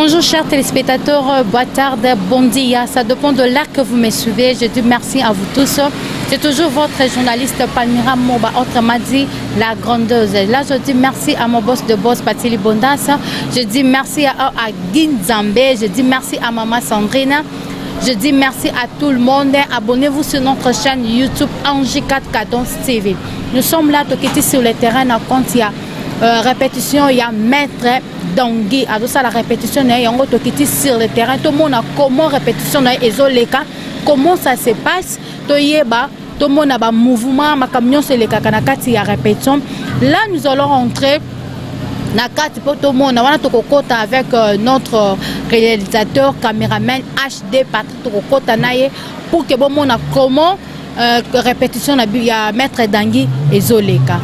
Bonjour chers téléspectateurs, bonne tarde, bon dia, ça dépend de l'heure que vous me suivez. Je dis merci à vous tous. C'est toujours votre journaliste Palmira Moba, autrement dit la grondeuse. Là je dis merci à mon boss de boss Patili Bondas. Je dis merci à Guinzambe. Je dis merci à maman Sandrine. Je dis merci à tout le monde. Abonnez-vous sur notre chaîne YouTube Angie 4 Cadence TV. Nous sommes là, sur le terrain, quand il y a répétition, il y a maître Dangui. Alors ça, la répétition, il y a sur le terrain. Tout le monde a comment répétition, comment ça se passe. Tout le monde a un mouvement, ma camion c'est le kakanakati, il y a répétition. Là, nous allons rentrer. Pour tout le monde, on a avec notre réalisateur, caméraman HD Patrick Tokota pour que bon monde a comment répétition il y a maître Dangui et Zoleka.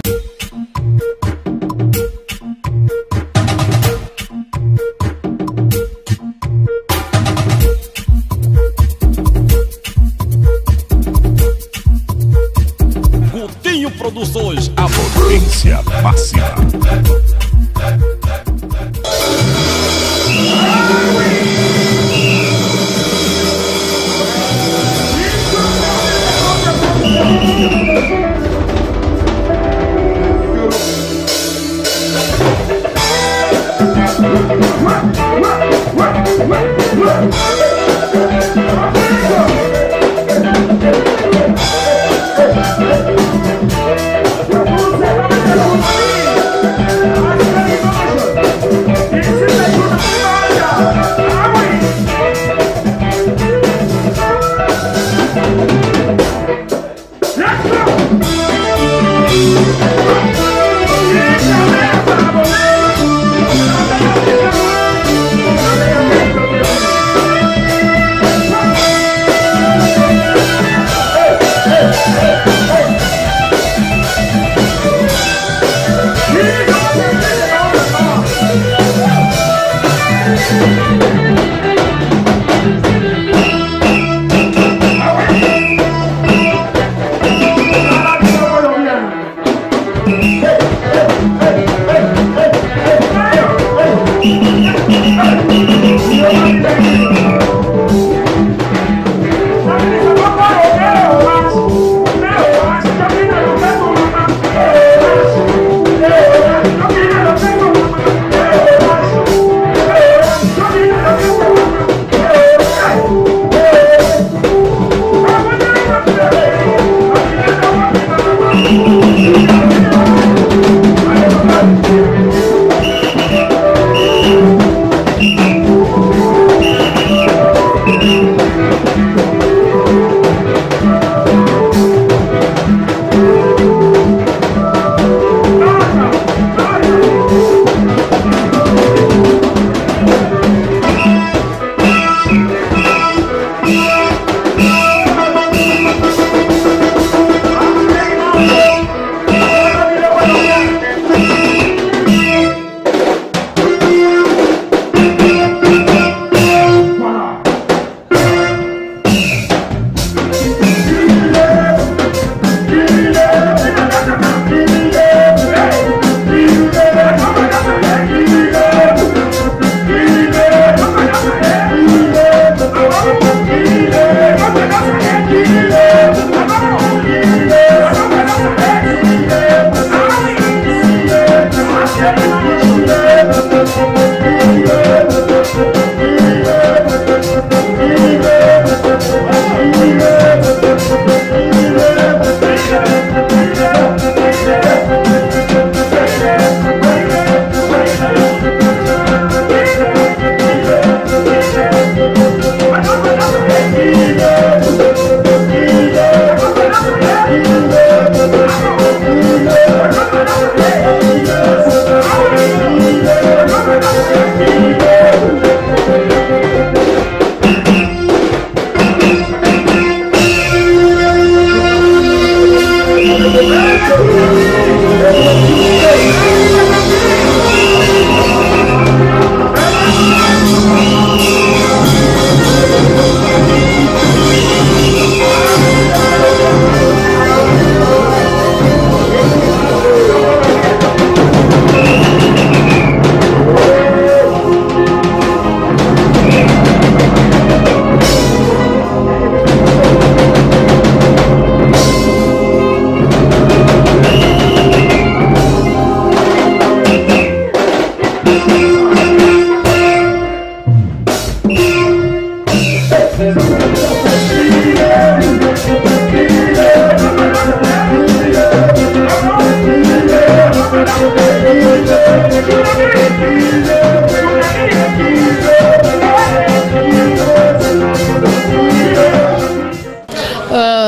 Coutinho Produções, a potência máxima.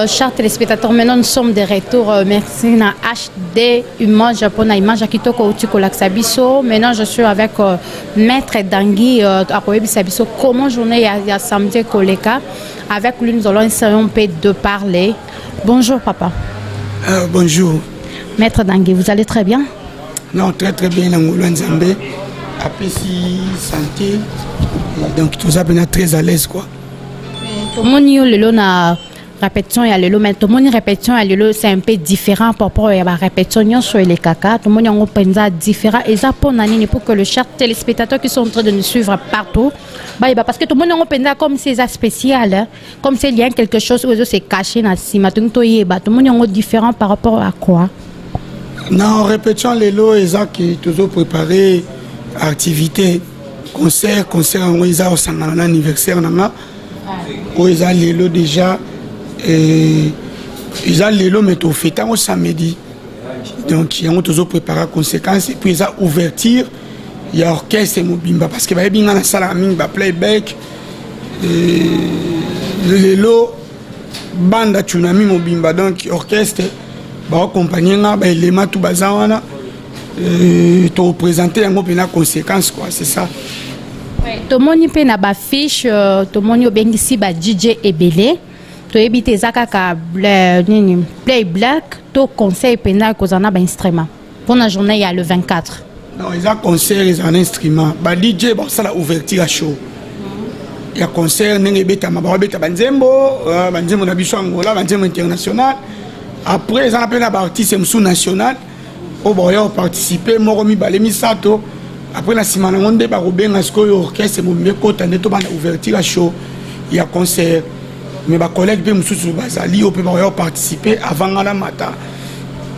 Chers téléspectateurs, maintenant nous sommes de retour. Merci na HD image pour na image qui toko utiko laksabiso. Maintenant je suis avec Maître Dangui à Sabiso. Comment journée ya samedi koleka. Avec lui nous allons essayer un peu de parler. Bonjour papa. Bonjour. Maître Dangui, vous allez très bien? Non, très bien. Nangolo Nzambe. Après si santé. Donc tout ça bien très à l'aise quoi. Tout le monde le na répétition et allélo, mais tout le monde répétition et allélo c'est un peu différent par rapport à la répétition sur les caca. Tout le monde a un différent et ça pour nani pour que le cher téléspectateurs qui sont en train de nous suivre partout, bah parce que tout le monde a un comme c'est spécial, comme c'est lié quelque chose où c'est caché dans cima. Tout le monde a différent par rapport à quoi? Non, répétition les lots et ça qui toujours préparé activité concert on les a au sangan anniversaire nana, où ils a les lots déjà. Et ils ont les lots mais au fait au samedi donc ils ont toujours préparé la conséquence et puis ils ont ouverture il y a orchestre et mobimba parce que bah bien dans la salle à playback les lots bande tsunami mobimba donc orchestre bah accompagner là bah les matou bazawana te représenter un peu la conséquence quoi c'est ça. Tout le monde peut na ba fiche tout le monde bien ici ba DJ Ebele. Tu habites Zaka play black, tu conseil pénal qu'on a un instrument. Pour la journée, il y a le 24. Non, ils ont concert, ils ont un instrument. Bah DJ, bon, ça la ouverture à show. Il y a concert, il y a beta banzembo, banzembo na biso Angola, banzembo international. Après, ils ont appelé la artiste sous national. Au boya participer, moromi balemi sato. Après la semaine, on débat Robin Asko orchestre, mon mieux côté, on est ouverture à show. Il y a concert. Mais ma collègue peut me peut participer avant la matin.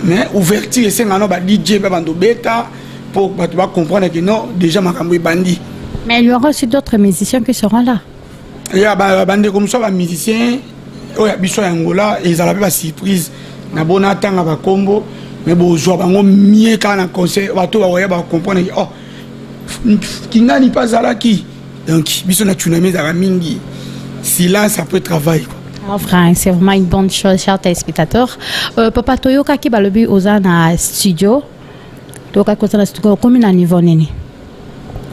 Mais ouverture c'est un DJ beta pour comprendre que non déjà ma camouille bandit. Mais il y aura aussi d'autres musiciens qui seront là. Il y a bande comme ça, les musiciens, il y a des Angola et ils ont la surprise. Na bona tanga ba combo mais bon jouer bango mieux quand un concert bato ba comprendre que oh kinga ni pas ala qui donc biso na tsunami za mingi. Silence, ça peut travailler. C'est vraiment une bonne chose, chers téléspectateurs. Papa Toyoka qui va le but aux studio. Toyoka qui va studio combien de niveau nini?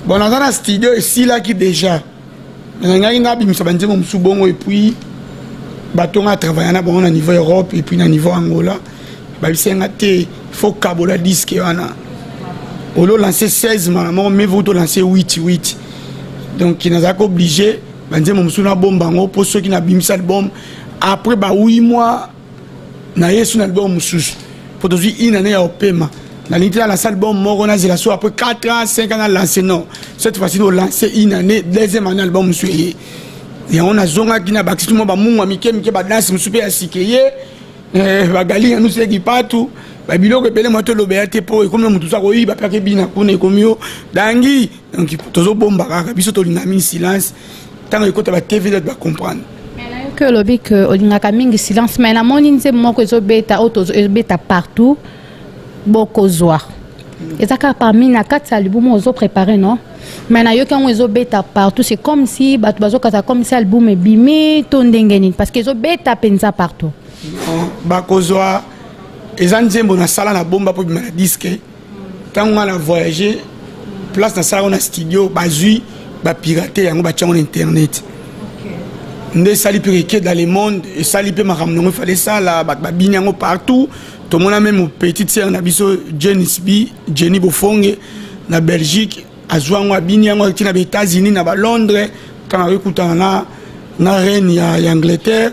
Bon, dans un studio ici là qui déjà. On a une abîme ça va dire mon soubongo et puis bateau a travaillé na bon au niveau Europe et puis au niveau Angola. Bah il il faut cabola disque ana. On l'a lancé 16 maman mais vous lancer 8. Donc il nous a obligé banze momsuna bombango pour ceux qui n'a bimisa album après 8 mois na yesu na album mususu pour toujours une année au paiement na l'intérêt à la salle album moro na zela so après 4 ans 5 ans lancé non cette fois-ci on lancer une année deuxième année album mususu et on a zonga qui na bakisi mo ba mungu mike ba danse mususu ya sikeye ba gali nous c'est qui partout ba biloko pele moto lobéate po comme mutu sa ko yi ba pake bina kuna komio dangi donc toujours bomba kaka biso to linami silence. Tant que la TV doit comprendre. Que le bic olingaka mingi silence mais la moninze moko zo beta auto beta partout beaucoup zoar. Et ça parmi na 4 albums ozo préparé non mais na yo quand zo beta partout c'est comme si bato bazo kata comme si album est bimé to ndengeni parce que zo beta penza partout. Ba kozwa ezanzembo na sala na bomba pour bima disque. Tant on a voyagé place na sala on a studio bazui ba pirater yango ba tchanga internet. Ndé sali pireke dans le monde et sali pe makamno il fallait ça là ba binyango partout. Tout le monde a même petite sœur na biso Jenny Bofonge na Belgique azwango abinyango tina ba États-Unis na ba Londres quand écoutant na reine ya Angleterre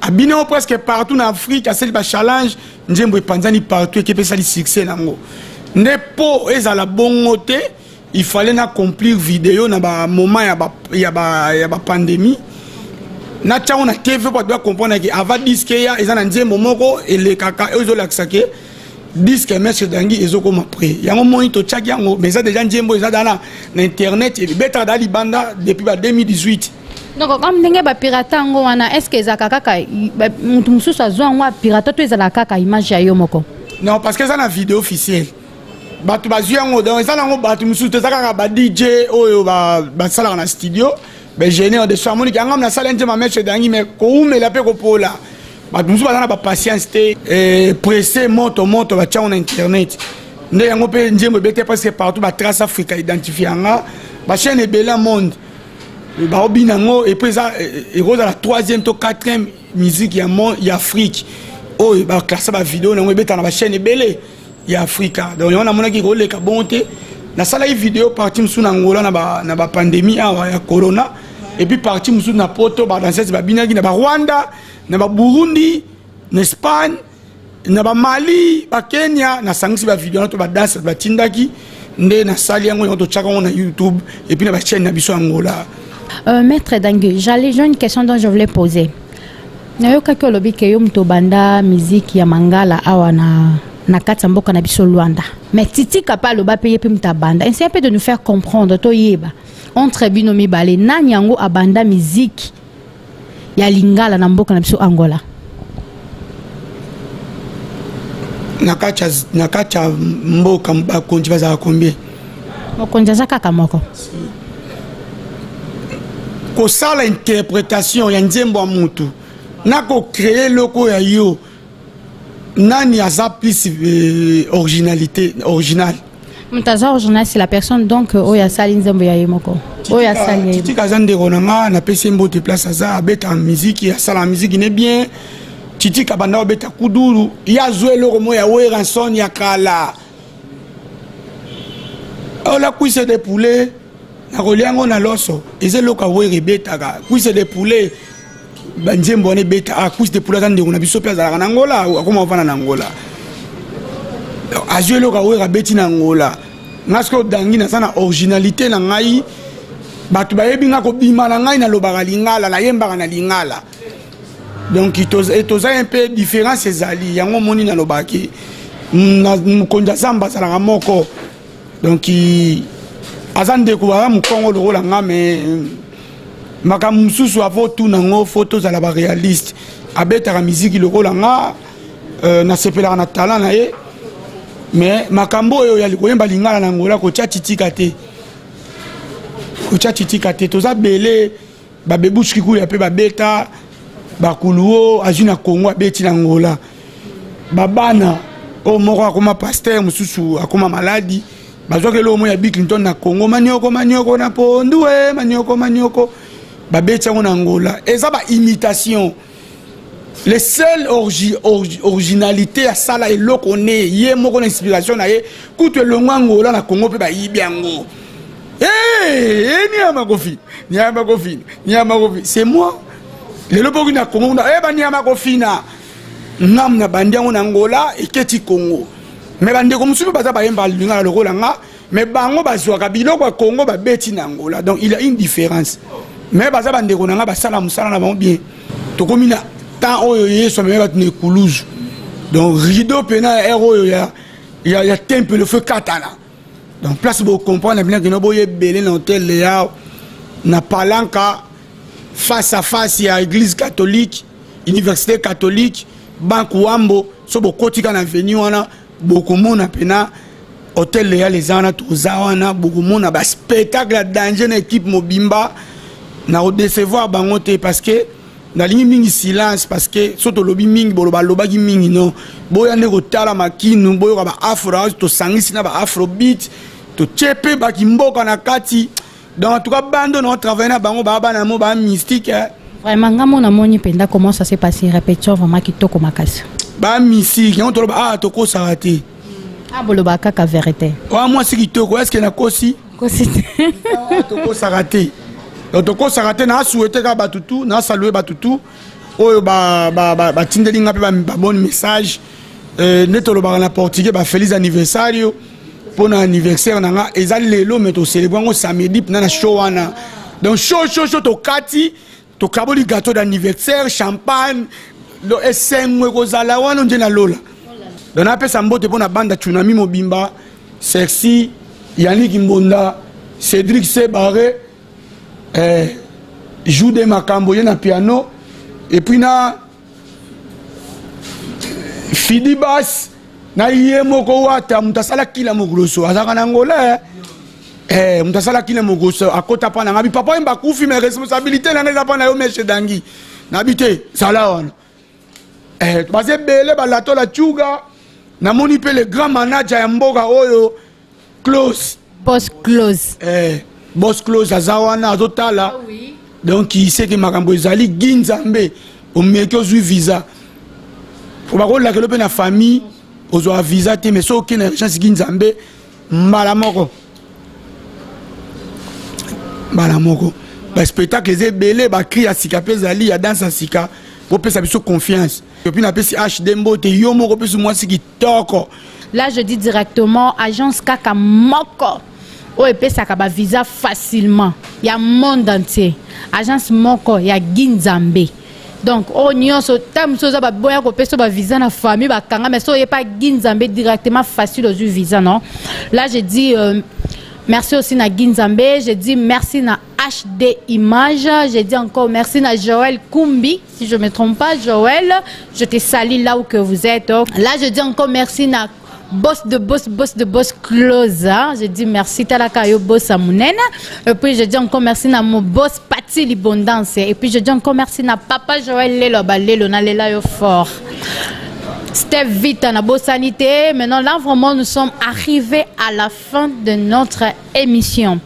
abinyango presque partout en Afrique a sali ba challenge njembo epanzani partout qui peut sali succès nango. Ndé po ezala bongote il fallait accomplir vidéo dans un moment il y a pandémie. Na tchao na TV pour doit comprendre que avant disque ya ezana nzembo moko et les kaka ezo laksake disque monsieur Dangui ezo comme après. Ya un moment to tchaki yango mais ça déjà nzembo ezada na internet et beta dali banda depuis 2018. Donc comme ndenge ba pirate ngo wana est-ce que ezaka kaka mutu mususu azwa ngo pirate to ezala kaka image ya yo moko? Non parce que ça la vidéo officielle. bato bazwi yango donc eza nango bato mosusu toza kaka ba DJ oyo basalaka na studio bagénère de son amoniki yango nasala nzembo mametre dangi mais koumela mpe kopola bato mosusu baza na bapatience te presse moto batiango na internet nde yango mpe nzembo ebete presque partout batrace africa identifie yanga bachaîne ebele monde baobina yango et puis eza ekozala 3e to 4e musique ya Afrique oyo baklasa bavideo nango ebeta na bachaîne ebele ya Afrika donc on a monaki koleka bonté na sala yi vidéo parti musu na Angola na ba pandémie ya corona et puis parti musu na poto ba danseuse ba binaki na ba Rwanda na ba Burundi na Espagne na ba Mali ba Kenya na sangisi ba vidéo to ba danse ba tindaki nde na sali yango to chaka na YouTube et puis na ba chaîne na biso Angola. Maître Dangu, j'ai une question dont je voulais poser. Nayoka ko lobi ke yom to banda musique ya mangala awa na kati mboka na biso Luanda. Mais titi kapa loba payer pe mta banda. Essaye un peu de nous faire comprendre to yeba. Entre binomi balé nani yango abanda musique ya lingala na mboka na biso Angola. Nakacha mboka bakonzi baza combien? Mokonzi za kaka moko. Ko sala interprétation ya nzembo ya mutu. Nako créer loko ya yo. Nani aza plus original. Mutaza original c'est la personne donc oya sali nzembo ya yemoko. Oya sali. Titi kazande ronanga na pesi mbote place aza abeta musique ya sala musique ne bien. Titi kabanda obeta kuduru ya jouer loko moya we ranson ya kala. Ola kuise de poulet na koliango na loso. Eze loka we rebeta ka. Kuise de poulet banzembo ne beta a kuise de poulet zande na biso pia za na Angola akoma vana na Angola. Azue loka we rabeti na Angola. Ngasko dangi na sana originalité na ngai. Batu bayebi nga ko bima na ngai na lobaka lingala na yembaka na lingala. Donc etoza un peu différent ces ali yango moni na lobaki na mukonja samba sala moko donc azande ko ba mukongo lo la ngame makamususu avo tout nango photos à la réaliste abeta la musique lo la nga na sepela na talent na ye mais makambo yo ya likoyemba lingala na ngola ko titika te toza belé ba bebushki ku ya pe ba beta bakuluo azina Congo abeti na Angola babana o moko akoma pasteur mususu akoma maladi bazwake lo moya Bill Clinton na Congo manioko na pondu manioko babeti na Angola eza ba imitation les seules originalité à sala eloko ne ye moko na inspiration na ye kutu elongo Angola na Congo pe ba yibiango Niama Kofi c'est moi. Le lobogi na Congo na Niama Kofi na ngam na bandiango na Angola eketi Congo. Mais bande ko mususu baza ba yemba linga loko langa mais bango bazwa kabilo kwa Congo ba beti na Angola. Donc il y a une différence. Mais baza bande ko nanga ba sala musala na bango bien. To komina tant oyo yeso me bat ne kuluzu. Donc rideau pena héros ya temple le feu katana. Donc place pour comprendre bien que nous boye belé dans hôtel là na palanka face à face à église catholique, université catholique, banque Wambo, so bokotika na avenue wana beaucoup monde pena hôtel là les ana tozawana beaucoup monde ba spectacle danger na équipe mobimba na décevoir bangote parce que na ligne mingi silence parce que soto lobi mingi boloba lobaki mingi non boya ne kotala makinu boyo ba afro to sangisi na ba afrobeat to chepe ba kimboka na kati donc en tout cas bando no travailler na bango ba na mo ba mystique vraiment ngamo na moni penda comment ça s'est passé répétition vraiment kitoko makasi ba mystique on to ba to ko sarate boloba kaka vérité wa moi c'est kitoko est-ce que na kosi to ko sarate donc to ko sarate na souhaiter ka batutu na saluer batutu oyo ba tindelinga pe ba bon message neto lo ba na portugais ba feliz anniversario pour un anniversaire nanga ezali lelo mais to célébrer ngo samedi na show wana donc show to kati to kaboli gâteau d'anniversaire champagne lo esengwe ko zala wana nje na lola donc na pesa mbote pour na banda tsunami mobimba sexy Yannick Mbonda Cédric Sebaré joue de makambo na piano et puis na Fidi Bass na ye moko wata mutasala kila mugloso azaka na ngola mutasala kila mugloso akota pa na ngabi papa mba kufi mais responsabilité na ngeza pa na yo meshe dangi nabite sala wana baze bele balato la chuga na moni pe le grand manager ya mboka oyo close boss close boss close azawana azotala donc il sait que makambo ezali ginzambe o meki ozwi visa faut ba ko la ke na famille ozo visa te mais so aucune chance ginzambe mbala moko ba spectacle les belé ba cri ya sika pezali ya danse sika pour pesa biso confiance et puis na pesi HD mbote yo moko pesu moi siki toko. Là je dis directement agence kaka moko o epesa ka ba visa facilement ya monde entier agence moko ya ginzambe. Donc on nyonso tam soza ba boya ko pesa ba visa na famille ba kanga mais so y pas ginzambe directement facile aux visa non. Là je dis merci aussi na Ginzambe, je dis merci na HD Image, je dis encore merci na Joël Kumbi, si je ne me trompe pas Joël, je te salue là où que vous êtes. Là je dis encore merci na boss de boss close, hein? Je dis merci Talakayo boss Amunene, et puis je dis encore merci na mon boss Pati Libondance, et puis je dis encore merci na papa Joël Lelo Balelo na Lela yo fort. C'était vite en beau sanité. Maintenant, là, vraiment, nous sommes arrivés à la fin de notre émission.